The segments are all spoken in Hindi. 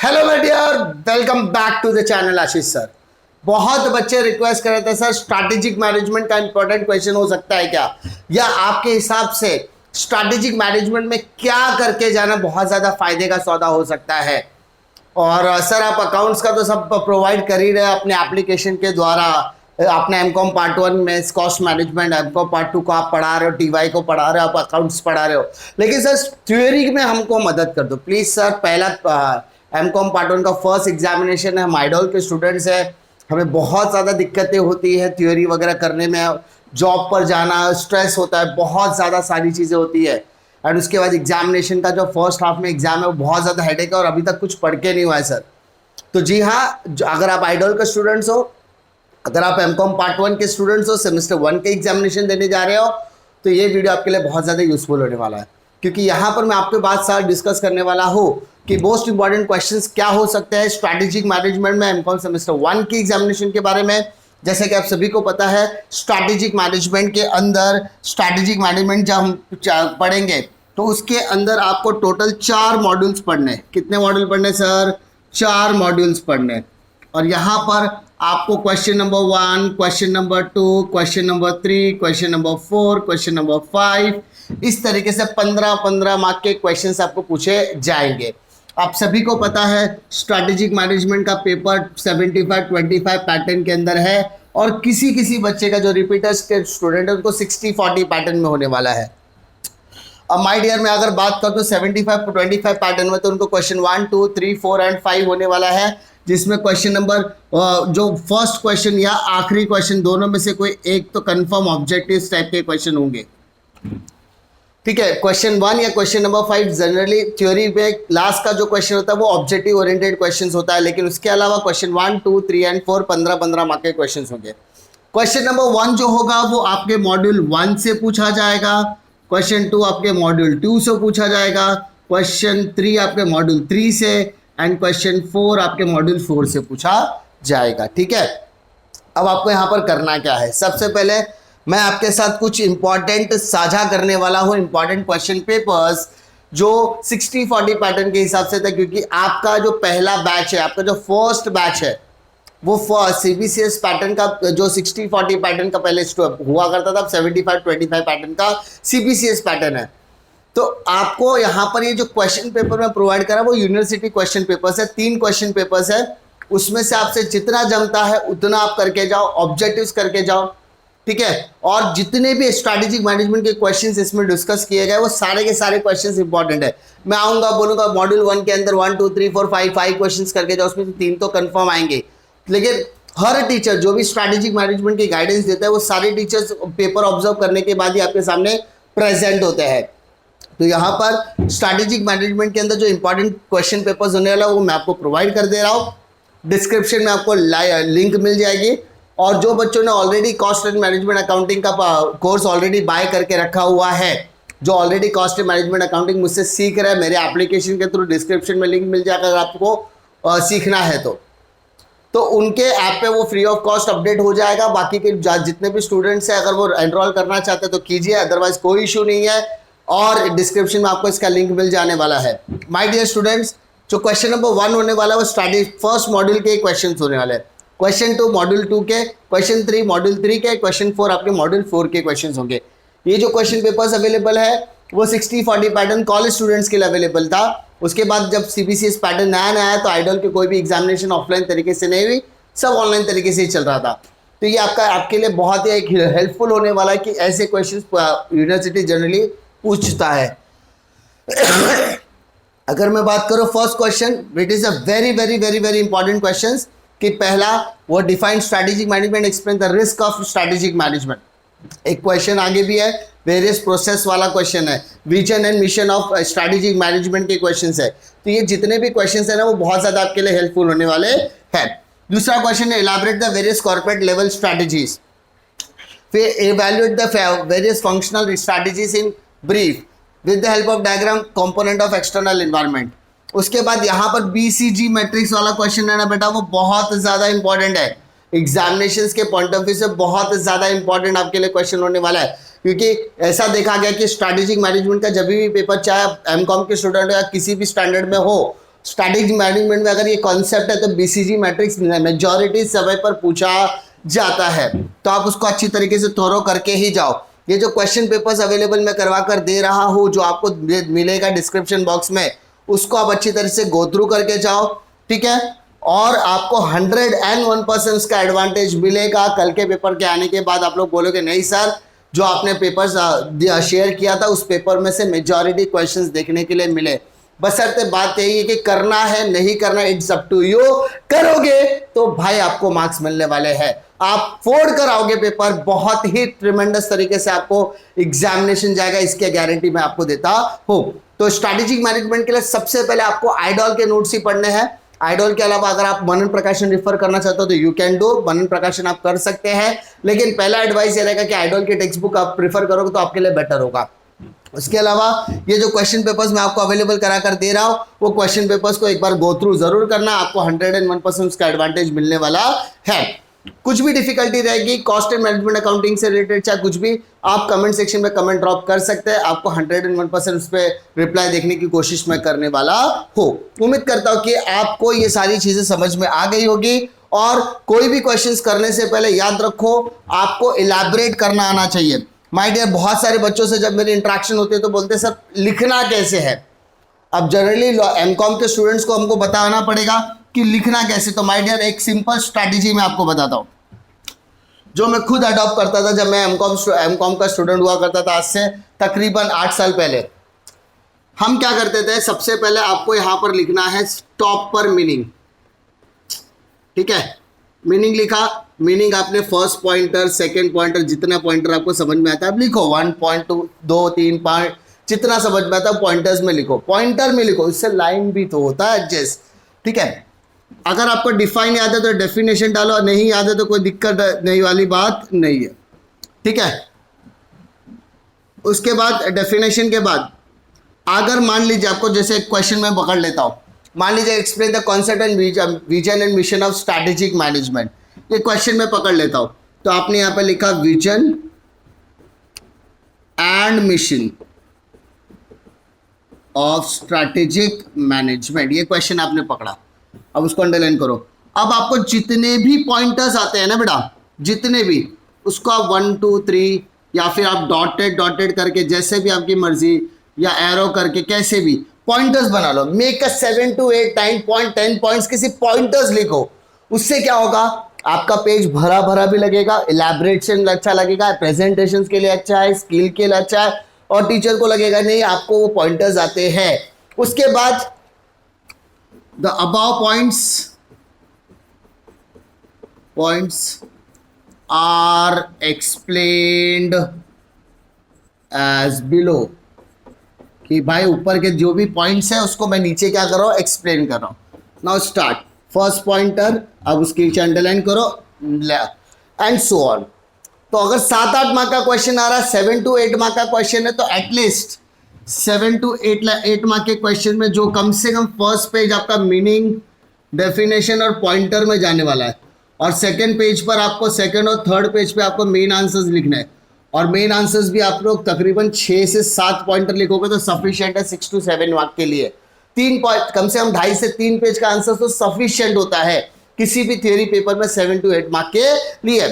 Hello my dear, welcome back to the channel Ashish sir. बहुत बच्चे रिक्वेस्ट कर रहे थे सर स्ट्रैटेजिक मैनेजमेंट का इंपॉर्टेंट क्वेश्चन हो सकता है क्या, या आपके हिसाब से स्ट्रैटेजिक मैनेजमेंट में क्या करके जाना बहुत ज्यादा फायदे का सौदा हो सकता है। और सर आप अकाउंट्स का तो सब प्रोवाइड कर ही रहे हैं अपने एप्लीकेशन के द्वारा। आपने एमकॉम पार्ट 1 में कॉस्ट मैनेजमेंट, एमकॉम पार्ट 2 को आप पढ़ा रहे हो, टीवाई को पढ़ा रहे हो, आप अकाउंट्स पढ़ा रहे हो, लेकिन सर थ्योरी में हमको मदद कर दो प्लीज सर। पहला एमकॉम पार्ट 1 का फर्स्ट एग्जामिनेशन है, हम आइडॉल के स्टूडेंट्स हैं, हमें बहुत ज़्यादा दिक्कतें होती है थ्योरी वगैरह करने में, जॉब पर जाना स्ट्रेस होता है, बहुत ज़्यादा सारी चीज़ें होती है। एंड उसके बाद एग्जामिनेशन का जो फर्स्ट हाफ में एग्जाम है वो बहुत ज़्यादा हेडेक है और अभी तक कुछ पढ़ के नहीं हुआ है सर। तो जी हाँ, अगर आप आइडॉल के स्टूडेंट्स हो, अगर आप एमकॉम पार्ट 1 के स्टूडेंट्स हो, सेमेस्टर 1 के एग्जामिनेशन देने जा रहे हो, तो ये वीडियो आपके लिए बहुत ज़्यादा यूजफुल होने वाला है, क्योंकि यहाँ पर मैं आपके बात साथ डिस्कस करने वाला हूँ कि मोस्ट इंपॉर्टेंट क्वेश्चंस क्या हो सकते हैं स्ट्रैटेजिक मैनेजमेंट में एमकॉम सेमेस्टर 1 की एग्जामिनेशन के बारे में। जैसे कि आप सभी को पता है, स्ट्रैटेजिक मैनेजमेंट के अंदर स्ट्रैटेजिक मैनेजमेंट जब हम पढ़ेंगे तो उसके अंदर आपको टोटल 4 मॉड्यूल्स पढ़ने। कितने मॉड्यूल पढ़ने सर? 4 मॉड्यूल्स पढ़ने। और यहाँ पर आपको question number 1, question number 2, question number 3, question number 4, question number 5, इस तरीके से 15-15 मार्क के क्वेश्चंस आपको पूछे जाएंगे। आप सभी को पता है स्ट्रैटेजिक मैनेजमेंट का पेपर 75-25 पैटर्न के अंदर है, और किसी किसी बच्चे का जो रिपीटर्स के स्टूडेंट है उनको 60-40 पैटर्न में होने वाला है। अब माय डियर में अगर बात करूँ तो 75-25 पैटर्न में तो उनको क्वेश्चन 1, 2, 3, 4 एंड 5 होने वाला है, जिसमें क्वेश्चन नंबर जो फर्स्ट क्वेश्चन या आखिरी क्वेश्चन दोनों में से कोई एक तो कंफर्म ऑब्जेक्टिव टाइप के क्वेश्चन होंगे। ठीक है, क्वेश्चन 1 या क्वेश्चन नंबर 5 जनरली थ्योरी में लास्ट का जो क्वेश्चन होता है वो ऑब्जेक्टिव ओरिएंटेड क्वेश्चन होता है, लेकिन उसके अलावा क्वेश्चन 1, 2, 3 एंड 4 15-15 मार्क के क्वेश्चन होंगे। क्वेश्चन नंबर 1 जो होगा वो आपके मॉड्यूल 1 से पूछा जाएगा, क्वेश्चन 2 आपके मॉड्यूल 2 से पूछा जाएगा, क्वेश्चन 3 आपके मॉड्यूल 3 से, एंड क्वेश्चन 4 आपके मॉड्यूल 4 से पूछा जाएगा। ठीक है, अब आपको यहाँ पर करना क्या है, सबसे पहले मैं आपके साथ कुछ इंपॉर्टेंट साझा करने वाला हूँ, इंपॉर्टेंट क्वेश्चन पेपर्स जो 60-40 पैटर्न के हिसाब से था, क्योंकि आपका जो पहला बैच है, आपका जो फर्स्ट बैच है वो सीबीसीएस पैटर्न का जो 60-40 पैटर्न का पहले हुआ करता था, अब 75-25 पैटर्न का सीबीसीएस पैटर्न है। तो आपको यहाँ पर ये जो क्वेश्चन पेपर मैं प्रोवाइड करा वो यूनिवर्सिटी क्वेश्चन पेपर्स है, 3 क्वेश्चन पेपर्स है, उसमें से आपसे जितना जमता है उतना आप करके जाओ, ऑब्जेक्टिव्स करके जाओ। ठीक है, और जितने भी स्ट्रैटेजिक मैनेजमेंट के क्वेश्चंस इसमें डिस्कस किए गए वो सारे के सारे क्वेश्चंस इंपॉर्टेंट है। मैं आऊँगा बोलूँगा मॉड्यूल 1 के अंदर 1, 2, 3, 4, 5 क्वेश्चंस करके जाओ, उसमें से 3 तो कंफर्म आएंगे, लेकिन हर टीचर जो भी स्ट्रैटेजिक मैनेजमेंट की गाइडेंस देता है वो सारे टीचर्स पेपर ऑब्जर्व करने के बाद ही आपके सामने प्रेजेंट होते हैं। तो यहाँ पर स्ट्रैटेजिक मैनेजमेंट के अंदर जो इंपॉर्टेंट क्वेश्चन पेपर्स होने वाला है वो मैं आपको प्रोवाइड कर दे रहा हूँ। डिस्क्रिप्शन में आपको लिंक मिल जाएगी, और जो बच्चों ने already cost and management accounting का कोर्स ऑलरेडी बाय करके रखा हुआ है, जो already cost and management accounting मुझसे सीख रहे हैं, मेरे एप्लीकेशन के थ्रू डिस्क्रिप्शन में लिंक मिल जाएगा अगर आपको सीखना है तो उनके ऐप पे वो फ्री ऑफ कॉस्ट अपडेट हो जाएगा। बाकी के जितने भी स्टूडेंट्स हैं अगर वो एनरोल करना चाहते हैं तो कीजिए, अदरवाइज कोई इशू नहीं है, और डिस्क्रिप्शन में आपको इसका लिंक मिल जाने वाला है। माय डियर स्टूडेंट्स, जो क्वेश्चन नंबर 1 होने वाला है वो स्ट्रैटेजी फर्स्ट मॉड्यूल के क्वेश्चन होने वाले हैं, क्वेश्चन 2 मॉड्यूल 2 के, क्वेश्चन 3 मॉड्यूल 3 के, क्वेश्चन 4 आपके मॉड्यूल 4 के क्वेश्चन होंगे। ये जो क्वेश्चन पेपर्स अवेलेबल है वो 60-40 पैटर्न कॉलेज स्टूडेंट्स के लिए अवेलेबल था। उसके बाद जब सीबीसीएस पैटर्न नया आया तो आइडल के कोई भी एग्जामिनेशन ऑफलाइन तरीके से नहीं हुई, सब ऑनलाइन तरीके से ही चल रहा था। तो ये आपके लिए बहुत ही एक हेल्पफुल होने वाला है कि ऐसे क्वेश्चन यूनिवर्सिटी जनरली पूछता है। अगर मैं बात करूं first question, it is a very very very very important question, कि पहला वो define strategic management, explain the risk of strategic management. एक क्वेश्चन आगे भी है, वेरियस प्रोसेस वाला क्वेश्चन है, vision and mission of strategic management के क्वेश्चंस है। तो ये जितने भी क्वेश्चंस है ना वो बहुत ज्यादा आपके लिए हेल्पफुल होने वाले हैं। दूसरा क्वेश्चन है elaborate the various corporate level strategies, फिर evaluate the various functional strategies in brief with the help of diagram component of external environment. उसके बाद यहाँ पर बीसीजी मैट्रिक्स वाला क्वेश्चन है ना बेटा, वो बहुत ज़्यादा इंपॉर्टेंट है, एग्जामिनेशंस के पॉइंट ऑफ व्यू से बहुत ज़्यादा इंपॉर्टेंट आपके लिए क्वेश्चन होने वाला है, क्योंकि ऐसा देखा गया कि स्ट्रैटेजिक मैनेजमेंट का जब भी पेपर चाहे एमकॉम के स्टूडेंट या किसी भी स्टैंडर्ड में हो स्ट्रैटेजिक मैनेजमेंट में अगर ये कॉन्सेप्ट है तो बीसीजी मैट्रिक्स मेजॉरिटी समय पर पूछा जाता है, तो आप उसको अच्छी तरीके से थोरो करके ही जाओ। ये जो क्वेश्चन पेपर्स अवेलेबल मैं करवा कर दे रहा हूँ, जो आपको मिलेगा डिस्क्रिप्शन बॉक्स में, उसको आप अच्छी तरह से गो थ्रू करके जाओ, ठीक है। और आपको 101% उसका एडवांटेज मिलेगा। कल के पेपर के आने के बाद आप लोग बोलोगे नहीं सर, जो आपने पेपर शेयर किया था उस पेपर में से मेजॉरिटी क्वेश्चंस देखने के लिए मिले। बशर्ते बात यही है कि करना है नहीं करना, इट्स अप टू यू। करोगे तो भाई आपको मार्क्स मिलने वाले हैं, आप फोड़ कर आओगे पेपर, बहुत ही ट्रिमेंडस तरीके से आपको एग्जामिनेशन जाएगा, इसकी गारंटी मैं आपको देता हूं। तो स्ट्रैटेजिक मैनेजमेंट के लिए सबसे पहले आपको आइडॉल के नोट्स ही पढ़ने हैं। आइडॉल के अलावा अगर आप मनन प्रकाशन रिफर करना चाहते हो तो यू कैन डू, मनन प्रकाशन आप कर सकते हैं, लेकिन पहला एडवाइस ये रहेगा कि आइडॉल की टेक्स्ट बुक आप प्रीफर करोगे तो आपके लिए बेटर होगा। उसके अलावा ये जो क्वेश्चन पेपर्स मैं आपको अवेलेबल करा कर दे रहा हूं, वो क्वेश्चन पेपर्स को एक बार गो थ्रू जरूर करना, आपको 101% उसका एडवांटेज मिलने वाला है। कुछ भी डिफिकल्टी रहेगी कॉस्ट एंड मैनेजमेंट अकाउंटिंग से रिलेटेड, चाहे कुछ भी, आप कमेंट सेक्शन में कमेंट ड्रॉप कर सकते हैं, आपको 101% उस पर रिप्लाई देखने की कोशिश मैं करने वाला हूँ। उम्मीद करता हूँ कि आपको ये सारी चीजें समझ में आ गई होगी। और कोई भी क्वेश्चंस करने से पहले याद रखो, आपको इलैबोरेट करना आना चाहिए। माय डियर, बहुत सारे बच्चों से जब मेरी इंटरेक्शन होती है तो बोलते हैं सर लिखना कैसे है। अब जनरली एमकॉम के स्टूडेंट्स को हमको बताना पड़ेगा कि लिखना कैसे। तो माय डियर, एक सिंपल स्ट्रैटेजी मैं आपको बताता हूँ, जो मैं खुद अडॉप्ट करता था जब मैं एमकॉम का स्टूडेंट हुआ करता था, आज से तकरीबन 8 साल पहले। हम क्या करते थे, सबसे पहले आपको यहाँ पर लिखना है स्टॉप पर मीनिंग, ठीक है। मीनिंग लिखा, मीनिंग आपने फर्स्ट पॉइंटर, सेकंड पॉइंटर, जितना पॉइंटर आपको समझ में आता है आप लिखो, 1 पॉइंट 2 3 5 जितना समझ में आता है पॉइंटर्स में लिखो, पॉइंटर में लिखो, इससे लाइन भी तो होता है एडजस्ट, ठीक है। अगर आपको डिफाइन याद है तो डेफिनेशन डालो, नहीं याद है तो कोई दिक्कत नहीं वाली बात नहीं है, ठीक है। उसके बाद डेफिनेशन के बाद अगर मान लीजिए आपको, जैसे क्वेश्चन में पकड़ लेता हूं, मान लीजिए explain the concept and vision and mission of strategic management, ये क्वेश्चन में पकड़ लेता हूं, तो आपने यहां पे लिखा vision and mission of strategic management, ये क्वेश्चन आपने पकड़ा। अब उसको अंडरलाइन करो। अब आपको जितने भी पॉइंटर्स आते हैं ना बेटा, जितने भी, उसको आप 1 2 3 या फिर आप डॉटेड करके, जैसे भी आपकी मर्जी, या एरो करके, कैसे भी पॉइंटर्स बना लो। Make a 7 to 8 9 point 10 points किसी पॉइंटर्स लिखो। उससे क्या होगा, आपका पेज भरा भरा भी लगेगा, इलैबोरेशन अच्छा लगेगा, प्रेजेंटेशन के लिए अच्छा है, स्किल के लिए अच्छा है, और टीचर को लगेगा नहीं आपको वो पॉइंटर्स आते हैं। उसके बाद the above points are explained as below, कि भाई ऊपर के जो भी पॉइंट्स है उसको मैं नीचे क्या कर रहा हूँ, एक्सप्लेन कर रहा हूँ। नाउ स्टार्ट फर्स्ट पॉइंटर, अब उसके नीचे अंडरलाइन करो एंड सो ऑन। तो अगर 7-8 मार्क का क्वेश्चन आ रहा है, 7 to 8 मार्क का क्वेश्चन है, तो एटलीस्ट 7 to 8 मार्क के क्वेश्चन में जो कम से कम फर्स्ट पेज आपका मीनिंग, डेफिनेशन और पॉइंटर में जाने वाला है, और सेकंड पेज पर आपको, सेकंड और थर्ड पेज पे आपको मेन आंसर्स लिखना है, और मेन आंसर्स भी आप लोग तकरीबन 6 से 7 पॉइंटर लिखोगे तो सफिशिएंट है 6 to 7 मार्क के लिए। 3 पॉइंट, कम से कम 2.5 से 3 पेज का आंसर तो सफिशिएंट होता है किसी भी थ्योरी पेपर में 7 to 8 मार्क के लिए।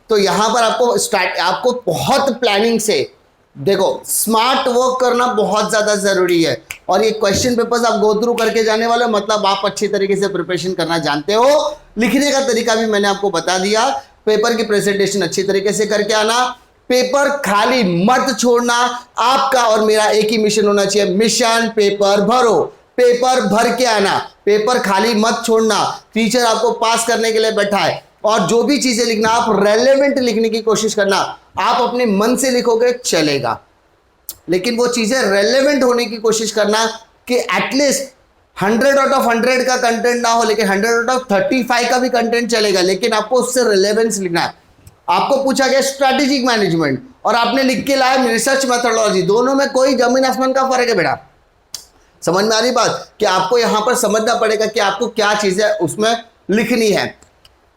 तो यहाँ पर आपको बहुत प्लानिंग से, देखो स्मार्ट वर्क करना बहुत ज़्यादा ज़रूरी है, और ये क्वेश्चन पेपर्स आप गो थ्रू करके जाने वाले हो, मतलब आप अच्छी तरीके से प्रिपरेशन करना जानते हो। लिखने का तरीका भी मैंने आपको बता दिया, पेपर की प्रेजेंटेशन अच्छी तरीके से करके आना, पेपर खाली मत छोड़ना। आपका और मेरा एक ही मिशन होना चाहिए, मिशन पेपर भरो, पेपर भर के आना, पेपर खाली मत छोड़ना। टीचर आपको पास करने के लिए बैठा है, और जो भी चीजें लिखना आप रेलेवेंट लिखने की कोशिश करना। आप अपने मन से लिखोगे चलेगा, लेकिन वो चीजें रेलेवेंट होने की कोशिश करना, कि एटलीस्ट 100 out of 100 का कंटेंट ना हो, लेकिन 100 out of 35 का भी कंटेंट चलेगा, लेकिन आपको उससे रिलेवेंस लिखना है। आपको पूछा गया स्ट्रैटेजिक मैनेजमेंट और आपने लिख के लाया रिसर्च मेथोडोलॉजी, दोनों में कोई जमीन आसमान का फर्क है बेटा। समझ में आ रही बात, कि आपको यहां पर समझना पड़ेगा कि आपको क्या चीजें उसमें लिखनी है।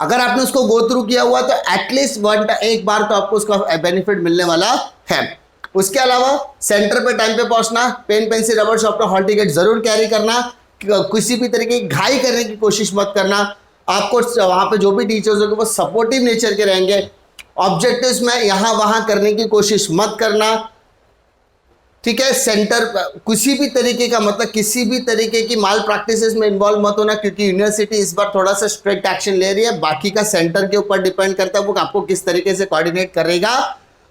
अगर आपने उसको गो थ्रू किया हुआ तो एटलीस्ट एक बार तो आपको उसका बेनिफिट मिलने वाला है। उसके अलावा सेंटर पे टाइम पे पहुंचना, pen pencil rubber sharpener hall ticket जरूर कैरी करना, किसी भी तरीके की घाई करने की कोशिश मत करना। आपको वहां पे जो भी टीचर्स होंगे वो सपोर्टिव नेचर के रहेंगे। ऑब्जेक्टिव्स में यहां वहां करने की कोशिश मत करना, ठीक है। सेंटर किसी भी तरीके का मतलब किसी भी तरीके की माल प्रैक्टिसेस में इन्वॉल्व मत होना, क्योंकि यूनिवर्सिटी इस बार थोड़ा सा स्ट्रिक्ट एक्शन ले रही है। बाकी का सेंटर के ऊपर डिपेंड करता है वो आपको किस तरीके से कोऑर्डिनेट करेगा,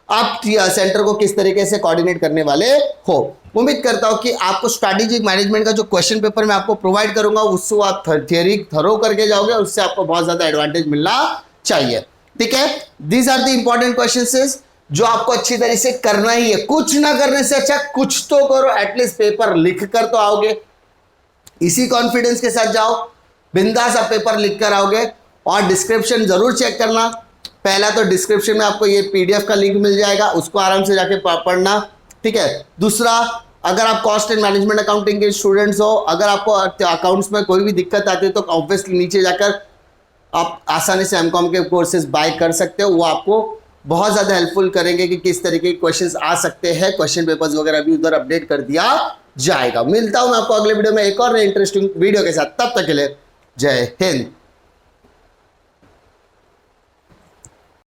आप सेंटर को किस तरीके से कोऑर्डिनेट करने वाले हो। उम्मीद करता हूं कि आपको स्ट्रैटेजिक मैनेजमेंट का जो क्वेश्चन पेपर मैं आपको प्रोवाइड करूंगा उसको आप थियरी थरो करके जाओगे, उससे आपको बहुत ज्यादा एडवांटेज मिलना चाहिए, ठीक है। These are the important questions जो आपको अच्छी तरह से करना ही है। कुछ ना करने से अच्छा कुछ तो करो, एटलीस्ट पेपर लिख कर तो आओगे। इसी कॉन्फिडेंस के साथ जाओ, बिंदास आप पेपर लिख कर आओगे। और डिस्क्रिप्शन जरूर चेक करना। पहला तो डिस्क्रिप्शन में आपको ये पीडीएफ का लिंक मिल जाएगा, उसको आराम से जाके पढ़ना, ठीक है। दूसरा, अगर आप कॉस्ट एंड मैनेजमेंट अकाउंटिंग के स्टूडेंट्स हो, अगर आपको अकाउंट्स में कोई भी दिक्कत आती है तो ऑब्वियसली नीचे जाकर आप आसानी से एमकॉम के कोर्सेज बाय कर सकते हो। वो आपको बहुत ज़्यादा हेल्पफुल करेंगे कि किस तरीके के क्वेश्चंस आ सकते हैं। क्वेश्चन पेपर्स वगैरह भी उधर अपडेट कर दिया जाएगा। मिलता हूं मैं आपको अगले वीडियो में एक और इंटरेस्टिंग वीडियो के साथ, तब तक के लिए जय हिंद।